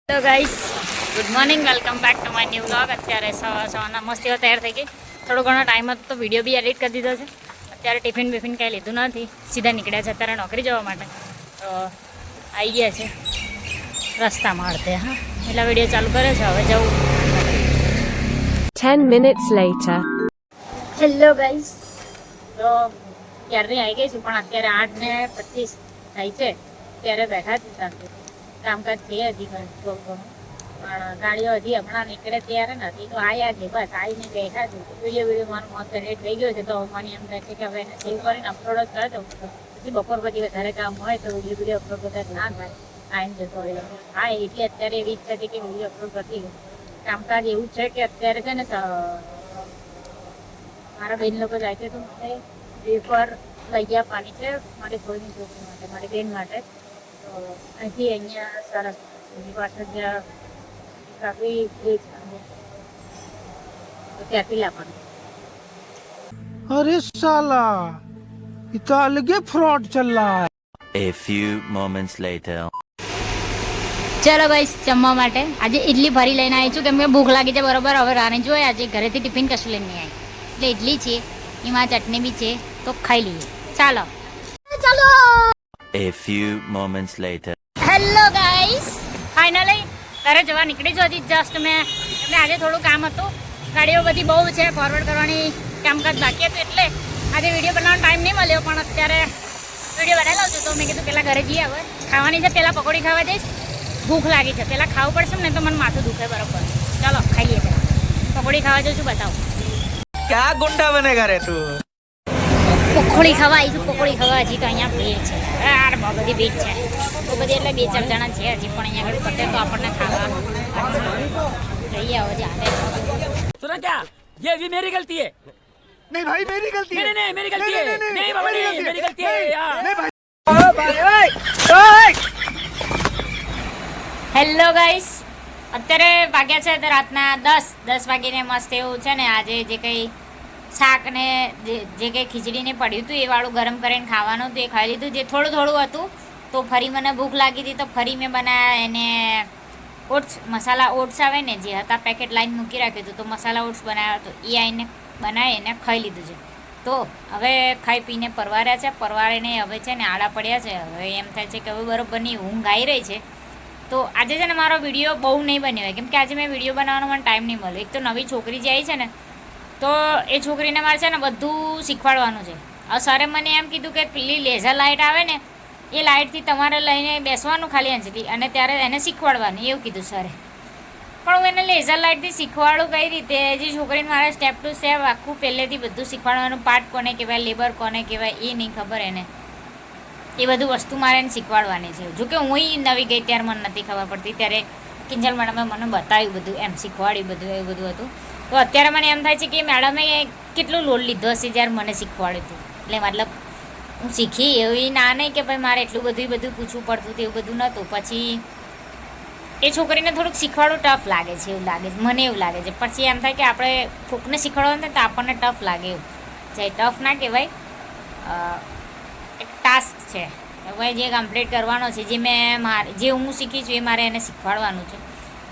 Hello guys, good morning, welcome back to my new vlog. અત્યારે સવારના મસ્તીઓ તૈયાર થઈ ગઈ. થોડો ઘણો ટાઈમ હતો તો વિડીયો બી એડિટ કરી દીધો છે. અત્યારે ટિફિન કંઈ લીધું નથી, સીધા નીકળ્યા છે અત્યારે નોકરી જવા માટે. તો આવી ગયા છે રસ્તામાં અડધે. હા, એટલે વિડીયો ચાલુ કર્યો છે, હવે જવું. 10 minutes later. હેલો ગાઈસ, તો ક્યારની આવી ગઈ છું, પણ અત્યારે 8:25 થાય છે. ત્યારે બેઠા જ નથી, કામકાજ છે હજી થોડું ઘણું, પણ ગાડીઓ હજી હમણાં નીકળે ત્યારે નથી. તો આવ્યા છે, બસ આવીને બેઠા છું. વિડીયો મારું મસ્ત એડિટ થઈ ગયો છે, તો મને એમ થાય છે કે હવે એને સેવ કરીને અપલોડ જ કરી દઉં. પછી બપોર પછી વધારે કામ હોય તો વિડીયો અપલોડ વધારે ના થાય, ટાઈમ જતો હોય. હા, એટલે અત્યારે એવી ઈચ્છા હતી કે વિડીયો અપલોડ કરતી. કામકાજ એવું છે કે અત્યારે છે ને મારા બેન લોકો જાય છે, તો મને વેફર લઈ ગયા પાણી છે મારી ભાઈની છોકરી માટે, મારી બેન માટે. તો અહીંથી અહીંયા સરસ પાછળ જ્યાં કાફી તો ત્યાંથી લાવવાનું. अरे साला इतना अलग फ्रॉड चल रहा है. A few moments later. ચલો ભાઈ, જમવા માટે આજે ઇડલી ફરી લઈને આવી છું, કેમ કે ભૂખ લાગી છે બરોબર. હવે રાણી જોઈએ, આજે ઘરેથી ટિફિન કશું લઈને નહીં આવી, એટલે ઇડલી છે, એમાં ચટણી બી છે, તો ખાઈ લઈએ. ચાલો ચાલો. A few moments later. Hello guys, finally ઘરે જવા નીકળી છું. હજી જસ્ટ મેં આજે થોડું કામ હતું, ગાડીઓ બધી બહુ છે, ફોરવર્ડ કરવાની કામકાજ બાકી હતું, એટલે આજે વિડીયો બનાવવાનો ટાઈમ નહીં મળ્યો. પણ અત્યારે વિડીયો બનાવી લઉં છું, તો મેં કીધું પહેલાં ઘરે જઈએ. હવે ખાવાની છે, પહેલાં પકોડી ખાવા જઈશ. ભૂખ લાગી છે, પહેલાં ખાવું પડશે ને, તો મને માથું દુખે બરોબર. ચાલો ખાઈએ, પહેલાં પકોડી ખાવા જઈશું. બતાવો क्या गुंडा बनेगा रे तू. પકોડી ખાવા આવીશું. પકોડી ખાવા હજી તો અહીંયા ભીડ છે યાર, બહુ બધી ભીડ છે, બહુ બધી, એટલે 2-4 જણા છે હજી, પણ અહીંયા આગળ પતે તો આપણને ખાવા જઈએ. હવે ચાલે. सुना क्या? ये भी मेरी गलती है. नहीं भाई मेरी गलती है. नहीं मेरी गलती है. नहीं बाबा नहीं, मेरी गलती है यार. હેલો ગાઈસ, અત્યારે વાગ્યા છે તો રાતના 10 વાગીને મસ્ત એવું છે ને. આજે જે કંઈ શાક ને જે કંઈ ખીચડીને પડ્યું હતું એ વાળું ગરમ કરીને ખાવાનું હતું, એ ખાઈ લીધું. જે થોડું હતું, તો ફરી મને ભૂખ લાગી હતી, તો ફરી મેં બનાવ્યા એને ઓટ્સ, મસાલા ઓટ્સ આવે ને, જે હતા પેકેટ લાઈન મૂકી રાખ્યું હતું, તો મસાલા ઓટ્સ બનાવ્યા તો એ આવીને બનાવીને ખાઈ લીધું છે. તો હવે ખાઈ પીને પરવાર્યા છે, પરવારીને હવે છે ને આડા પડ્યા છે. હવે એમ થાય છે કે હવે બરોબરની ઊંઘ આવી રહી છે. તો આજે છે ને મારો વિડીયો બહુ નહીં બન્યો હોય, કેમ કે આજે મેં વિડીયો બનાવવાનો મને ટાઈમ નહીં મળ્યો. એક તો નવી છોકરી જે આવી છે ને, તો એ છોકરીને મારે છે ને બધું શીખવાડવાનું છે. હવે સરે મને એમ કીધું કે પેલી લેઝર લાઇટ આવે ને, એ લાઇટથી તમારે લઈને બેસવાનું ખાલી અંજલી, અને ત્યારે એને શીખવાડવાનું, એવું કીધું સરે. પણ હું એને લેઝર લાઇટથી શીખવાડું કઈ રીતે? જે છોકરીને મારે સ્ટેપ ટુ સ્ટેપ આખું પહેલેથી બધું શીખવાડવાનું, પાર્ટ કોને કહેવાય, લેબર કોને કહેવાય, એ નહીં ખબર એને. એ બધું વસ્તુ મારે એને શીખવાડવાની છે. જોકે હું નવી ગઈ ત્યારે મને નથી ખબર પડતી, ત્યારે કિંજલ મેડમે મને બતાવ્યું બધું, એમ શીખવાડ્યું બધું, એવું બધું હતું. તો અત્યારે મને એમ થાય છે કે મેડમે કેટલું લોડ લીધો હશે જ્યારે મને શીખવાડ્યું હતું. એટલે મતલબ હું શીખી એવી ના નહીં કે ભાઈ મારે એટલું બધું પૂછવું પડતું હતું, એવું બધું નહોતું. પછી એ છોકરીને થોડુંક શીખવાડવું ટફ લાગે છે, એવું લાગે છે મને, એવું લાગે છે. પછી એમ થાય કે આપણે કોકને શીખવાડવાનું થાય તો આપણને ટફ લાગે, એવું ચાહે ટફ ના કહેવાય, એક ટાસ્ક છે હવે જે કમ્પ્લીટ કરવાનો છે. જે હું શીખી છું એ મારે એને શીખવાડવાનું છે,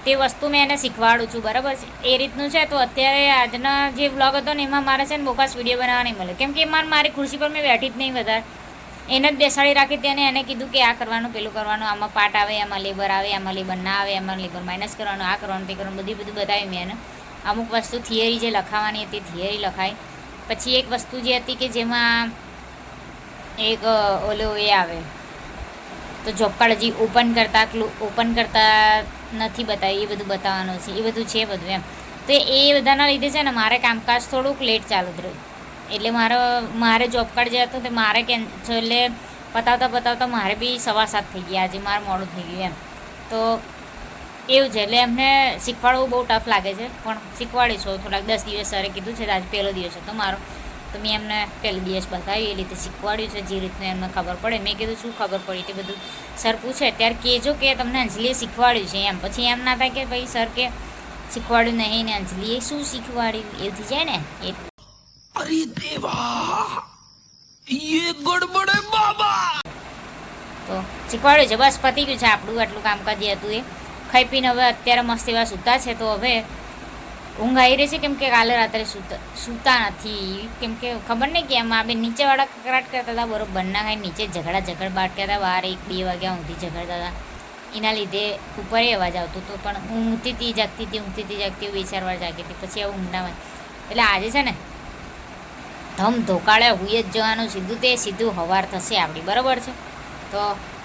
તે વસ્તુ મેં એને શીખવાડું છું, બરાબર છે, એ રીતનું છે. તો અત્યારે આજના જે વ્લોગ હતો ને, એમાં મારે છે ને બોકાસ વિડીયો બનાવવા નહીં મળ્યો, કેમ કે મારી ખુરશી પર મેં બેઠી જ નહીં વધારે, એને જ બેસાડી રાખી હતી, અને એને કીધું કે આ કરવાનું, પેલું કરવાનું, આમાં પાર્ટ આવે, આમાં લેબર આવે, આમાં લેબર ના આવે, આમાં લેબર માઇનસ કરવાનું, આ કરવાનું, તે કરવાનું, બધું બતાવ્યું મેં એને. અમુક વસ્તુ થિયરી જે લખાવાની હતી થિયરી લખાઈ. પછી એક વસ્તુ જે હતી કે જેમાં એક ઓલો એ આવે, તો જોબ કાર્ડ હજી ઓપન કરતા નથી બતાવ્યું, એ બધું બતાવવાનું છે, એ બધું છે બધું એમ. તો એ બધાના લીધે છે ને મારે કામકાજ થોડુંક લેટ ચાલુ જ રહ્યું. એટલે મારે જોબ કાર્ડ જે હતું તે મારે એટલે પતાવતા મારે બી 7:15 થઈ ગયા. આજે મારે મોડું થઈ ગયું એમ. તો એવું છે, એટલે એમને શીખવાડવું બહુ ટફ લાગે છે, પણ શીખવાડીશું થોડાક 10 દિવસ સરે કીધું છે. આજે પહેલો દિવસ હતો મારો, તો મેં એમને પહેલો દિવસ બતાવ્યું, એ રીતે શીખવાડ્યું છે, જે રીતનું એમને ખબર પડે. મેં કીધું શું ખબર પડી તે બધું સર પૂછે ત્યારે કહેજો કે તમને અંજલીએ શીખવાડ્યું છે એમ. પછી એમ ના થાય કે ભાઈ સર કે શીખવાડ્યું નહીં ને અંજલીએ શું શીખવાડ્યું, એવું થઈ જાય ને. अरे देवा ये गड़बड़ है बाबा. તો શીખવાડ્યું છે, બસ પતી ગયું છે આપણું આટલું કામકાજ જે હતું એ. ખાઈ પીને હવે અત્યારે મસ્ત એવા સૂતા છે. તો હવે ઊંઘ આવી રહી છે, કેમ કે કાલે રાત્રે સૂતા નથી. કેમ કે ખબર નહીં કે એમાં બે નીચેવાળા કકરાટ કરતા હતા, બરોબર ના ખાઈ નીચે ઝઘડ બાટતા હતા. બહાર 1-2 વાગ્યા ઊંધી ઝઘડતા હતા. એના લીધે ઉપર અવાજ આવતો હતો. પણ ઊંઘતી હતી જાગતી 2-4 વાર જાગી હતી. પછી આવું ઊંઘનામાં એટલે આજે છે ને ધમ ધોકાળે હુઈ જ જવાનું. સીધું હવાર થશે આપણી, બરાબર છે. તો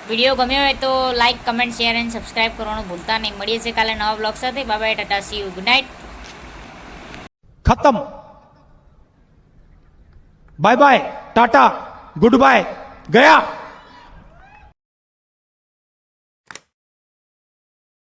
વિડીયો ગમ્યો હોય તો like, comment, share and subscribe કરવાનું ભૂલતા નહીં. મળીએ છીએ કાલે નવા બ્લોગ સાથે. Bye bye, tata, see you, good night. खत्म. Bye bye, tata, goodbye, गया.